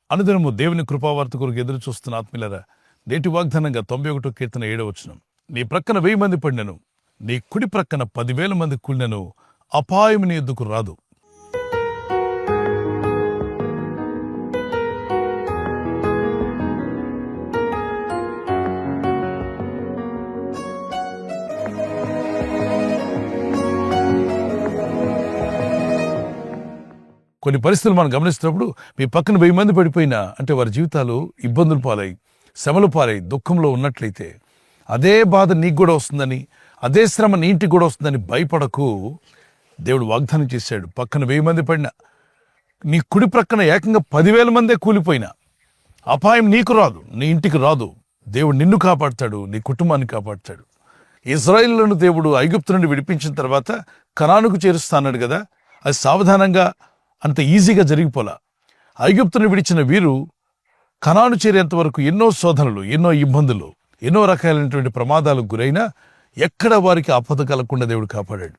అనుదినము దేవుని కృపావార్త కొరకు ఎదురు చూస్తున్న ఆత్మీయులారా, నేటి వాగ్దానంగా 91 కీర్తన 7వ వచనం. నీ ప్రక్కన 1000 మంది పడినను, నీ కుడి ప్రక్కన 10,000 మంది కూలినను, అపాయం నీ ఎద్దుకు రాదు. కొన్ని పరిస్థితులు మనం గమనిస్తున్నప్పుడు మీ పక్కన 1000 మంది పడిపోయినా, అంటే వారి జీవితాలు ఇబ్బందులు పాలై, శ్రమలు పాలై, దుఃఖంలో ఉన్నట్లయితే, అదే బాధ నీకు కూడా వస్తుందని, అదే శ్రమ నీ ఇంటికి కూడా వస్తుందని భయపడకు. దేవుడు వాగ్దానం చేశాడు. పక్కన 1000 మంది పడినా, నీ కుడి ప్రక్కన ఏకంగా 10,000 మందే కూలిపోయినా అపాయం నీకు రాదు, నీ ఇంటికి రాదు. దేవుడు నిన్ను కాపాడుతాడు, నీ కుటుంబాన్ని కాపాడుతాడు. ఇజ్రాయిలును దేవుడు ఐగుప్తు నుండి విడిపించిన తర్వాత కనానుకు చేరుస్తాన్నాడు కదా, అది సావధానంగా అంత ఈజీగా జరిగిపోలా. ఐగుప్తును విడిచిన వీరు కనాను చేరేంత వరకు ఎన్నో శోధనలు, ఎన్నో ఇబ్బందులు, ఎన్నో రకాలైనటువంటి ప్రమాదాలకు గురైనా ఎక్కడ వారికి ఆపద కలగకుండా దేవుడు కాపాడాడు.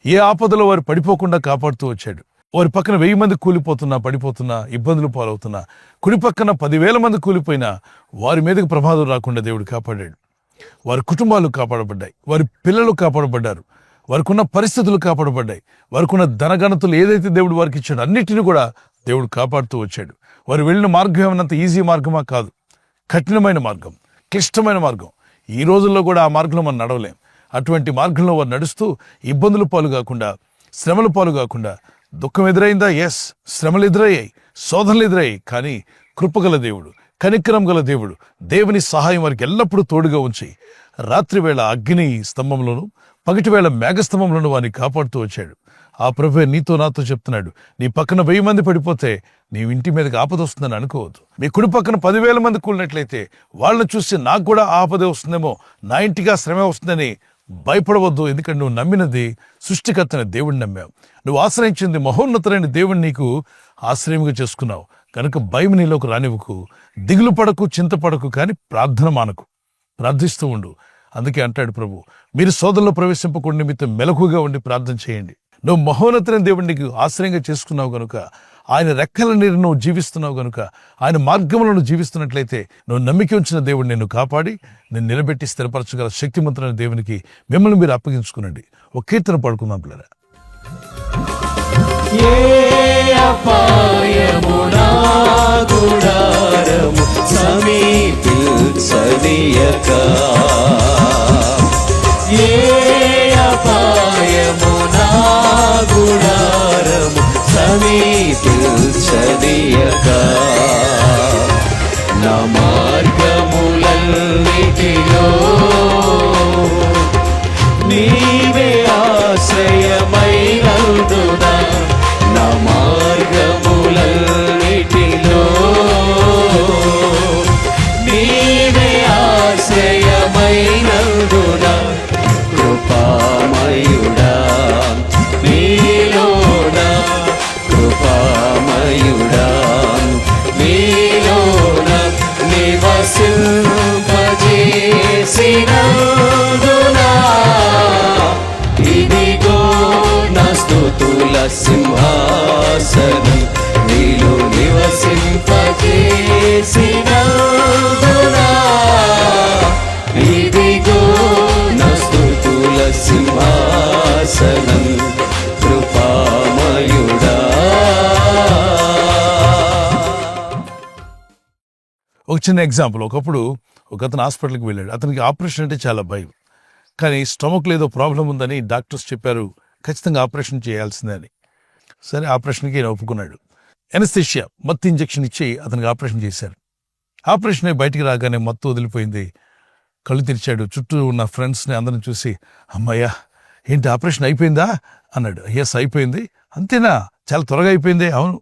ఏ ఆపదలో వారు పడిపోకుండా కాపాడుతూ వచ్చాడు. వారి పక్కన 1000 మంది కూలిపోతున్నా, పడిపోతున్నా, ఇబ్బందులు పాలవుతున్నా, కుడి పక్కన 10,000 మంది కూలిపోయినా వారి మీదకి ప్రమాదం రాకుండా దేవుడు కాపాడాడు. వారి కుటుంబాలు కాపాడబడ్డాయి, వారి పిల్లలు కాపాడబడ్డారు, వారికి ఉన్న పరిస్థితులు కాపాడబడ్డాయి, వారికి ఉన్న ధనగణతులు ఏదైతే దేవుడు వారికి ఇచ్చాడో అన్నిటిని కూడా దేవుడు కాపాడుతూ వచ్చాడు. వారు వెళ్ళిన మార్గం ఏమన్నంత ఈజీ మార్గమా? కాదు, కఠినమైన మార్గం, క్లిష్టమైన మార్గం. ఈ రోజుల్లో కూడా ఆ మార్గంలో మనం నడవలేం. అటువంటి మార్గంలో వారు నడుస్తూ ఇబ్బందులు పాలు కాకుండా, శ్రమలు పాలు కాకుండా, దుఃఖం ఎదురైందా? ఎస్, శ్రమలు ఎదురయ్యాయి, శోధనలు ఎదురయ్యాయి. కానీ కృపగల దేవుడు, కనికరం గల దేవుడు, దేవుని సహాయం వారికి ఎల్లప్పుడూ తోడుగా ఉంచి రాత్రివేళ అగ్ని స్తంభంలోను, పగటివేళ మేఘస్తంభంలోను వారిని కాపాడుతూ వచ్చాడు. ఆ ప్రభువే నీతో నాతో చెప్తున్నాడు, నీ పక్కన 1000 మంది పడిపోతే నీ ఇంటి మీదకి ఆపద వస్తుందని అనుకోవద్దు. మీ కుడి పక్కన 10,000 మంది కూలినట్లయితే వాళ్ళని చూసి నాకు కూడా ఆపదే వస్తుందేమో, నా ఇంటిగా శ్రమ వస్తుందని భయపడవద్దు. ఎందుకంటే నువ్వు నమ్మినది సృష్టికర్తని దేవుడిని నమ్మావు, నువ్వు ఆశ్రయించింది మహోన్నతులైన దేవుడిని నీకు ఆశ్రయంగా చేసుకున్నావు. కనుక భయం నీలోకి రానివ్వకు, దిగులు పడకు, చింతపడకు, కానీ ప్రార్థన మానకు, ప్రార్థిస్తూ ఉండు. అందుకే అంటాడు ప్రభు, మీరు శోధనలో ప్రవేశింపకుండా నిమిత్తం మెలకుగా ఉండి ప్రార్థన చేయండి. నువ్వు మహోన్నతులైన దేవుడిని నీకు ఆశ్రయంగా చేసుకున్నావు గనుక, ఆయన రెక్కల నీరు నువ్వు జీవిస్తున్నావు గనుక, ఆయన మార్గంలో నువ్వు జీవిస్తున్నట్లయితే, నువ్వు నమ్మిక ఉంచిన దేవుడు నిన్ను కాపాడి నిన్ను నిలబెట్టి స్థిరపరచగల శక్తిమంతులైన దేవునికి మిమ్మల్ని మీరు అప్పగించుకునండి. ఒక కీర్తన పాడుకుందాం పిల్లరా. నా మార్గములన్నిటిలో నీవే ఆశ్రయమైనందునా, నా మార్గములన్నిటిలో నీవే ఆశ్రయమైనందునా, కృపామయుడా నీలోనా, కృపామయుడా నీలోన నివసింపజేసినందునా, ఇదిగో నా స్తుతుల సింహాసనం, నీలో నివసింపజేసినందునా, ఇదిగో నా స్తుతుల సింహాసనం, కృపామయుడా. ఒక చిన్న ఎగ్జాంపుల్. ఒకప్పుడు ఒక అతను హాస్పిటల్కి వెళ్ళాడు. అతనికి ఆపరేషన్ అంటే చాలా భయం. కానీ స్టమక్లో ఏదో ప్రాబ్లం ఉందని డాక్టర్స్ చెప్పారు, ఖచ్చితంగా ఆపరేషన్ చేయాల్సిందే అని. సరే, ఆపరేషన్కి ఆయన ఒప్పుకున్నాడు. ఎనస్థీషియా, మత్తు ఇంజెక్షన్ ఇచ్చి అతనికి ఆపరేషన్ చేశారు. ఆపరేషన్ అయి బయటికి రాగానే మత్తు వదిలిపోయింది. కళ్ళు తెరిచాడు. చుట్టూ ఉన్న ఫ్రెండ్స్ని అందరిని చూసి, అమ్మయ్యా ఏంటి ఆపరేషన్ అయిపోయిందా అన్నాడు. ఎస్ అయిపోయింది. అంతేనా? చాలా త్వరగా అయిపోయింది. అవును,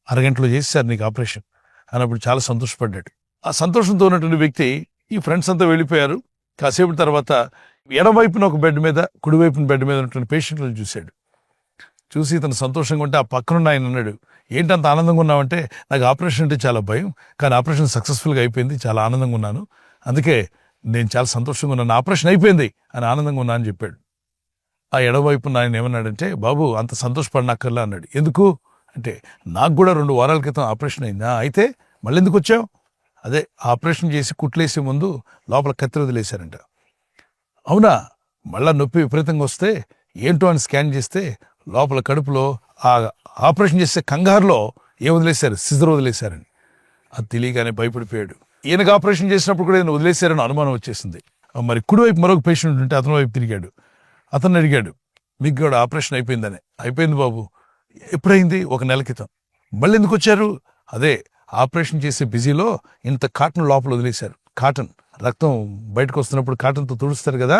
అరగంటలో చేశారు నీకు ఆపరేషన్ అన్నప్పుడు చాలా సంతోషపడ్డాడు. ఆ సంతోషంతో ఉన్నటువంటి వ్యక్తి, ఈ ఫ్రెండ్స్ అంతా వెళ్ళిపోయారు. కాసేపు తర్వాత ఎడమవైపున ఒక బెడ్ మీద, కుడివైపున బెడ్ మీద ఉన్నటువంటి పేషెంట్లను చూశాడు. చూసి ఇతను సంతోషంగా ఉంటే ఆ పక్కనున్న ఆయన అన్నాడు, ఏంటంత ఆనందంగా ఉన్నావంటే, నాకు ఆపరేషన్ అంటే చాలా భయం, కానీ ఆపరేషన్ సక్సెస్ఫుల్గా అయిపోయింది, చాలా ఆనందంగా ఉన్నాను, అందుకే నేను చాలా సంతోషంగా ఉన్నాను, ఆపరేషన్ అయిపోయింది అని ఆనందంగా ఉన్నా అని చెప్పాడు. ఆ ఎడమవైపున ఆయన ఏమన్నాడంటే, బాబు అంత సంతోషపడినక్కర్లా అన్నాడు. ఎందుకు అంటే నాకు కూడా 2 వారాల క్రితం ఆపరేషన్ అయిందా, అయితే మళ్ళీ ఎందుకు వచ్చావు? అదే ఆపరేషన్ చేసి కుట్లేసే ముందు లోపల కత్తి వదిలేశారంట. అవునా? మళ్ళా నొప్పి విపరీతంగా వస్తే ఏంటో అని స్కాన్ చేస్తే లోపల కడుపులో ఆ ఆపరేషన్ చేసే కంగారులో ఏం వదిలేశారు? సిజర్ వదిలేశారని. అది తెలియగానే భయపడిపోయాడు. ఈయనకు ఆపరేషన్ చేసినప్పుడు కూడా ఈయన వదిలేశారని అనుమానం వచ్చేసింది. మరి కుడివైపు మరొక పేషెంట్ ఉంటే అతని వైపు తిరిగాడు. అతన్ని అడిగాడు, మీకు కూడా ఆపరేషన్ అయిపోయిందని. అయిపోయింది బాబు. ఎప్పుడైంది? 1 నెల క్రితం. మళ్ళీ ఎందుకు వచ్చారు? అదే ఆపరేషన్ చేసే బిజీలో ఇంత కాటన్ లోపల వదిలేశారు. కాటన్ రక్తం బయటకు వస్తున్నప్పుడు కాటన్తో తుడుస్తారు కదా,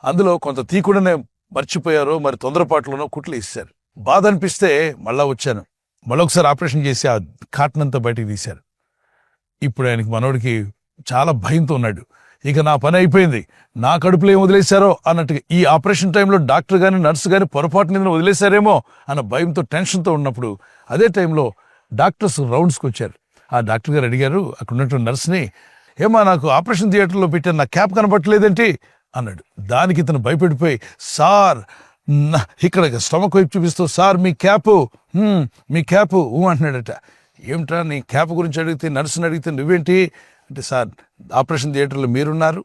అందులో కొంత తీయకుండానే మర్చిపోయారో మరి తొందరపాటులోనో కుట్లు వేసారు. బాధ అనిపిస్తే మళ్ళా వచ్చాను. మళ్ళొకసారి ఆపరేషన్ చేసి ఆ కాటన్ అంతా బయటకు తీశారు. ఇప్పుడు ఆయనకి మనోడికి చాలా భయంతో ఉన్నాడు. ఇక నా పని అయిపోయింది, నా కడుపులో ఏం వదిలేశారో అన్నట్టుగా ఈ ఆపరేషన్ టైంలో డాక్టర్ గాని నర్సు గాని పొరపాటు మీద వదిలేశారేమో అన్న భయంతో టెన్షన్తో ఉన్నప్పుడు అదే టైంలో డాక్టర్స్ రౌండ్స్కి వచ్చారు. ఆ డాక్టర్ గారు అడిగారు అక్కడ ఉన్నటువంటి నర్సుని, ఏమా నాకు ఆపరేషన్ థియేటర్లో పెట్టాను, నా క్యాప్ కనపట్టలేదేంటి అన్నాడు. దానికి ఇతను భయపడిపోయి, సార్ ఇక్కడ స్టమక్ వైపు చూపిస్తూ, సార్ మీ క్యాపు అంటున్నాడట. ఏమిట్రా నీ క్యాప్ గురించి అడిగితే, నర్సుని అడిగితే నువ్వేంటి అంటే, సార్ ఆపరేషన్ థియేటర్లో మీరున్నారు,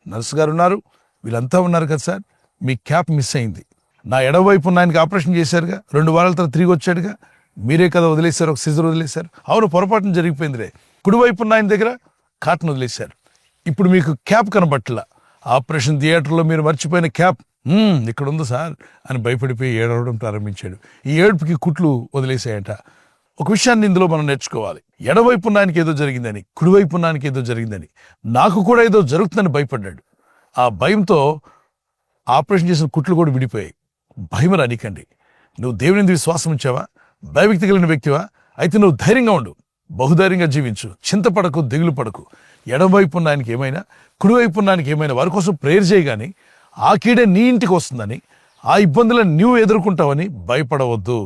నర్సు గారు ఉన్నారు, వీళ్ళంతా ఉన్నారు కదా సార్, మీ క్యాప్ మిస్ అయింది. నా ఎడవైపు ఉన్న ఆయనకి ఆపరేషన్ చేశారుగా, 2 వారాల తర్వాత తిరిగి వచ్చాడుగా, మీరే కదా వదిలేశారు, ఒక సిజర్ వదిలేశారు. అవును, పొరపాటున జరిగిపోయిందిలే. కుడివైపు ఉన్న ఆయన దగ్గర కాటన్ వదిలేశారు. ఇప్పుడు మీకు క్యాప్ కనబట్టలా. ఆపరేషన్ థియేటర్లో మీరు మర్చిపోయిన క్యాప్ ఇక్కడ ఉంది సార్ అని భయపడిపోయి ఏడవడం ప్రారంభించాడు. ఈ ఏడుపుకి కుట్లు వదిలేసాయట. ఒక విషయాన్ని ఇందులో మనం నేర్చుకోవాలి. ఎడవైపు ఉన్నానికి ఏదో జరిగిందని, కుడివైపు ఉన్నానికి ఏదో జరిగిందని, నాకు కూడా ఏదో జరుగుతుందని భయపడ్డాడు. ఆ భయంతో ఆపరేషన్ చేసిన కుట్లు కూడా విడిపోయాయి. భయం రానికండి. నువ్వు దేవుని విశ్వాసం ఉంచావా? భయభక్తి కలిగిన వ్యక్తివా? అయితే నువ్వు ధైర్యంగా ఉండు, బహుధైర్యంగా జీవించు, చింతపడకు, దిగులు పడకు. ఎడవైపు ఉన్నానికి ఏమైనా, కుడివైపు ఉన్నానికి ఏమైనా వారి కోసం ప్రేయర్ చేయగాని ఆ కీడే నీ ఇంటికి వస్తుందని, ఆ ఇబ్బందులను నువ్వు ఎదుర్కొంటావని భయపడవద్దు.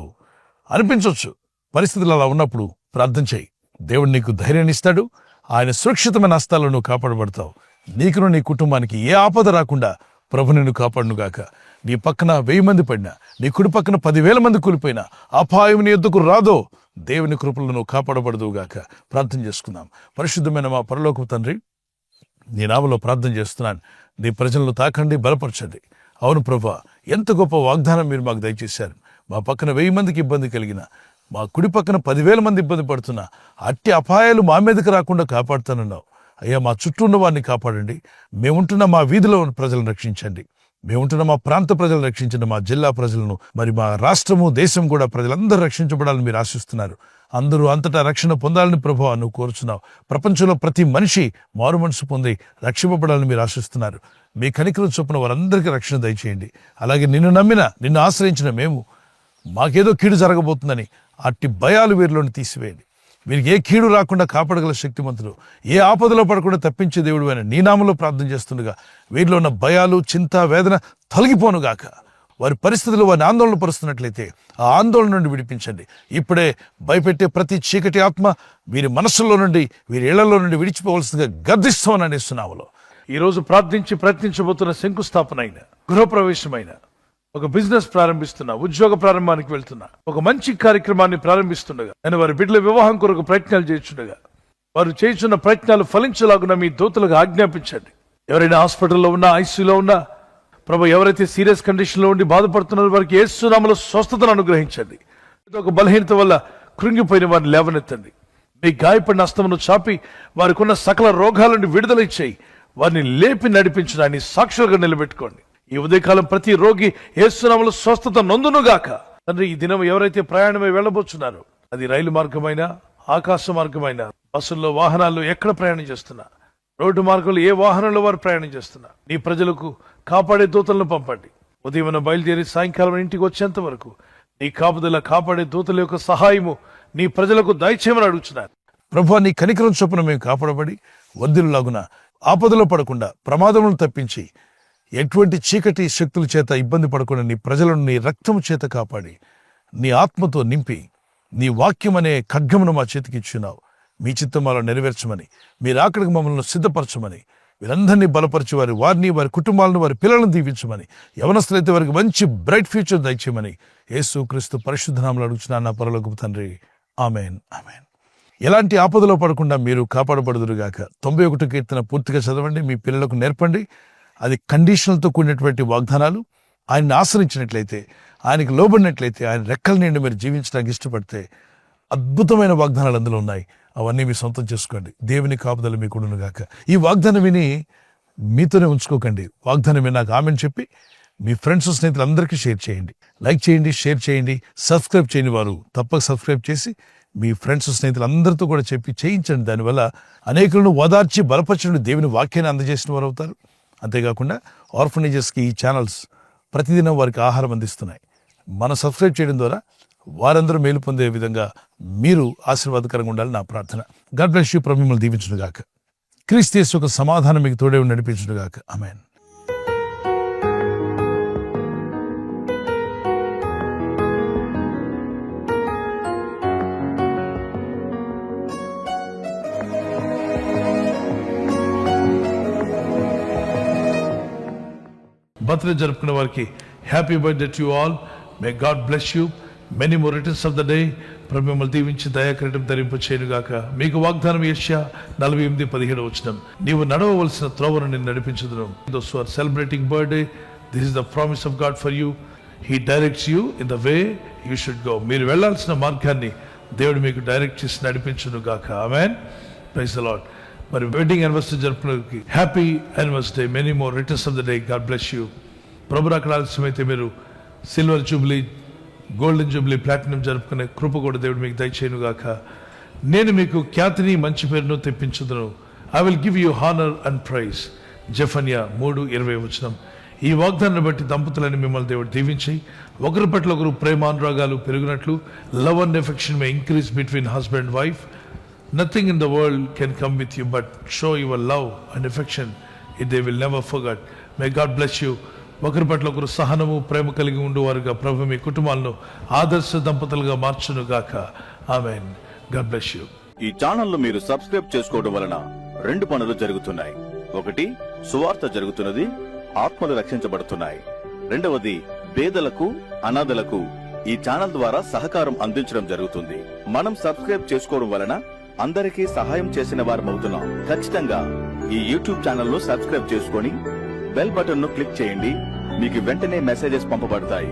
అనిపించవచ్చు, పరిస్థితులు అలా ఉన్నప్పుడు ప్రార్థన చేయి. దేవుడు నీకు ధైర్యాన్ని ఇస్తాడు. ఆయన సురక్షితమైన హస్తాల్లో నువ్వు కాపాడబడతావు. నీకును నీ కుటుంబానికి ఏ ఆపద రాకుండా ప్రభు నిన్ను కాపాడునుగాక. నీ పక్కన 1000 మంది పడినా, నీ కుడి పక్కన 10,000 మంది కూలిపోయినా అపాయం నీ ఎద్దుకు రాదో. దేవుని కృపలను నువ్వు కాపాడబడదువుగాక. ప్రార్థన చేసుకుందాం. పరిశుద్ధమైన మా పరలోకపు తండ్రి, నీ నామములో ప్రార్థన చేస్తున్నాను. నీ ప్రజలను తాకండి, బలపరచండి. అవును ప్రభా, ఎంత గొప్ప వాగ్దానం మీరు మాకు దయచేశారు. మా పక్కన 1000 మందికి ఇబ్బంది కలిగిన, మా కుడి పక్కన 10,000 మంది ఇబ్బంది పడుతున్నా, అట్టి అపాయాలు మా మీదకి రాకుండా కాపాడుతానన్నావు. అయ్యా, మా చుట్టూ ఉన్న వారిని కాపాడండి. మేముంటున్న మా వీధిలో ఉన్న ప్రజలను రక్షించండి. మేముంటున్న మా ప్రాంత ప్రజలను రక్షించండి. మా జిల్లా ప్రజలను, మరి మా రాష్ట్రము, దేశం కూడా ప్రజలందరూ రక్షించబడాలని మీరు ఆశిస్తున్నారు. అందరూ అంతటా రక్షణ పొందాలని ప్రభువా నువ్వు కోరుచున్నావు. ప్రపంచంలో ప్రతి మనిషి మారు మనసు పొంది రక్షింపబడాలని మీరు ఆశిస్తున్నారు. మీ కనికరం చొప్పున వారందరికీ రక్షణ దయచేయండి. అలాగే నిన్ను నమ్మిన, నిన్ను ఆశ్రయించిన మేము, మాకేదో కీడు జరగబోతుందని అట్టి భయాలు వీరిలోని తీసివేయండి. వీరికి ఏ కీడు రాకుండా కాపాడగల శక్తిమంతుడు, ఏ ఆపదలో పడకుండా తప్పించే దేవుడు అని నీ నామములో ప్రార్థన చేస్తుండగా వీరిలో ఉన్న భయాలు, చింత, వేదన తొలగిపోనుగాక. వారి పరిస్థితులు వారిని ఆందోళన పరుస్తున్నట్లయితే ఆ ఆందోళన నుండి విడిపించండి. ఇప్పుడే భయపెట్టే ప్రతి చీకటి ఆత్మ వీరి మనస్సులో నుండి, వీరి ఇళ్లలో నుండి విడిచిపోవలసిందిగా గర్దిస్తామని ఇస్తున్నాములో. ఈరోజు ప్రార్థించి ప్రయత్నించబోతున్న శంకుస్థాపన అయిన, గృహప్రవేశమైన, ఒక బిజినెస్ ప్రారంభిస్తున్నా, ఉద్యోగ ప్రారంభానికి వెళ్తున్నా, ఒక మంచి కార్యక్రమాన్ని ప్రారంభిస్తుండగా, నేను వారి బిడ్డల వివాహం కొరకు ప్రయత్నాలు చేస్తుండగా, వారు చేస్తున్న ప్రయత్నాలు ఫలించలాగున మీ దూతలకు ఆజ్ఞాపించండి. ఎవరైనా హాస్పిటల్లో ఉన్నా, ఐసీయూలో ఉన్నా, ప్రభు ఎవరైతే సీరియస్ కండిషన్లో ఉండి బాధపడుతున్నారో వారికి యేసు నామములో స్వస్థతను అనుగ్రహించండి. ఒక బలహీనత వల్ల కృంగిపోయిన వారిని లేవనెత్తండి. మీ గాయపడిన హస్తమును చాపి వారికి ఉన్న సకల రోగాల నుండి విడుదల ఇచ్చేయి. వారిని లేపి నడిపించడాన్ని సాక్షులుగా నిలబెట్టుకోండి. ఈ ఉదయకాలం ప్రతి రోగి యేసు నామములో స్వస్థత నొందునుగాక. తండ్రి, ఈ దినం ఎవరైతే ప్రయాణమై వెళ్ళబోతున్నారో, అది రైలు మార్గమైనా, ఆకాశ మార్గమైనా, బస్సుల్లో, వాహనాల్లో ఎక్కడ ప్రయాణం చేస్తున్నా, రోడ్డు మార్గంలో ఏ వాహనంలో వారు ప్రయాణం చేస్తున్నా, నీ ప్రజలకు కాపాడే దూతలను పంపండి. ఉదయం బయలుదేరి సాయంకాలం ఇంటికి వచ్చేంత వరకు నీ కాపుదల, కాపాడే దూతల యొక్క సహాయము నీ ప్రజలకు దయచేయమని అడుగుతున్నారు. ప్రభువా, నీ కనికరం చొప్పున మేము కాపాడబడి వర్ధిల్లులాగున ఆపదలో పడకుండా, ప్రమాదములను తప్పించి, ఎటువంటి చీకటి శక్తుల చేత ఇబ్బంది పడకుండా నీ ప్రజలను నీ రక్తము చేత కాపాడి, నీ ఆత్మతో నింపి, నీ వాక్యం అనే ఖడ్గమును మా చేతికి ఇచ్చున్నావు. మీ చిత్తమాలో నెరవేర్చమని, మీరు అక్కడికి మమ్మల్ని సిద్ధపరచమని వీరందరినీ బలపరిచి వారిని వారి కుటుంబాలను వారి పిల్లలను దీవించమని, యవనస్తులైతే వారికి మంచి బ్రైట్ ఫ్యూచర్ దయచేయమని యేసుక్రీస్తు పరిశుద్ధ నామములో అడుగుచున్నాను నా పరలోకపు తండ్రి. ఆమేన్, ఆమేన్. ఎలాంటి ఆపదలో పడకుండా మీరు కాపాడబడుదురుగాక. 91 కీర్తన పూర్తిగా చదవండి, మీ పిల్లలకు నేర్పండి. అది కండిషన్లతో కూడినటువంటి వాగ్దానాలు. ఆయన్ని ఆశ్రయించినట్లయితే, ఆయనకి లోబడినట్లయితే, ఆయన రెక్కల నిండి మీరు జీవించడానికి ఇష్టపడితే అద్భుతమైన వాగ్దానాలు అందులో ఉన్నాయి. అవన్నీ మీ సొంతం చేసుకోండి. దేవుని కాపుదల మీకు ఉండునుగాక. ఈ వాగ్దానం విని మీతోనే ఉంచుకోకండి. వాగ్దానం విని నాకు ఆమెను చెప్పి మీ ఫ్రెండ్స్ స్నేహితులందరికీ షేర్ చేయండి. లైక్ చేయండి, షేర్ చేయండి. సబ్స్క్రైబ్ చేయని వారు తప్పక సబ్స్క్రైబ్ చేసి మీ ఫ్రెండ్స్ స్నేహితులందరితో కూడా చెప్పి చేయించండి. దానివల్ల అనేకులను ఓదార్చి బలపరచండి, దేవుని వాక్యాన్ని అందజేసిన వారు అవుతారు. అంతేకాకుండా ఆర్ఫనేజెస్కి ఈ ఛానల్స్ ప్రతిదినం వారికి ఆహారం అందిస్తున్నాయి. మనం సబ్స్క్రైబ్ చేయడం ద్వారా వారందరూ మేలు పొందే విధంగా మీరు ఆశీర్వాదకరంగా ఉండాలి నా ప్రార్థన. God bless you. ప్రభు మిమ్మల్ని దీవించునుగాక. క్రీస్తు యేసు యొక్క సమాధానం మీకు తోడే ఉండి నడిపించునుగాక. ఆమేన్. బర్త్డే జరుపుకునే వారికి happy birthday to all. May God bless you. Many more returns of the day. ప్రభు మిమ్మల్ని దీవించి దయాకిరీటం ధరింప చేయనుగాక. మీకు వాగ్దానం యెషయా 48:17 వచనం, నీవు నడవవలసిన త్రోవను నేను నడిపించుదును. Those who are celebrating birthday, this is the promise of God for you. He directs you in the way you should go. మీరు వెళ్ళాల్సిన మార్గాన్ని దేవుడు మీకు డైరెక్ట్ చేసి నడిపించునుగాక. ఆమేన్. Praise the Lord. మరి వెడ్డింగ్ యానివర్సరీ జరుపుకునే happy anniversary. Many more returns of the day. God bless you. ప్రభు అక్కడ ఆలస్యమైతే మీరు silver jubilee, golden jubilee, platinum జరుపుకునే కృప కూడా దేవుడు మీకు దయచేయునుగాక. నేను మీకు ఖ్యాతిని మంచి పేరును తెప్పించుదును. I will give you honour and praise. జెఫన్యా 3:20 వచనం. ఈ వాగ్దానాన్ని బట్టి దంపతులని మిమ్మల్ని దేవుడు దీవించి ఒకరి పట్ల ఒకరు ప్రేమానురాగాలు పెరుగునట్లు, love and affection may increase between husband and wife. Nothing in the world can come with you but show your love and affection. They will never forget. May God bless you. ఒకరి పట్ల ఒకరు సహనము ప్రేమ కలిగి ఉండేవారుగా ప్రభు మీ కుటుంబాలను ఆదర్శ దంపతులుగా మార్చునుగాక. ఆమేన్. God bless you. ఈ ఛానల్ మీరు సబ్స్క్రైబ్ చేసుకోవడం వలన 2 పనులు జరుగుతున్నాయి. ఒకటి, సువార్త జరుగుతున్నది, ఆత్మలు రక్షించబడుతున్నాయి. రెండవది, పేదలకు అనాథలకు ఈ ఛానల్ ద్వారా సహకారం అందించడం జరుగుతుంది. మనం సబ్స్క్రైబ్ చేసుకోవడం వలన అందరికీ సహాయం చేసిన వారమవుతున్నాం. ఖచ్చితంగా ఈ యూట్యూబ్ ఛానల్ ను సబ్స్క్రైబ్ చేసుకొని బెల్ బటన్ ను క్లిక్ చేయండి. మీకు వెంటనే మెసేజెస్ పంపబడతాయి.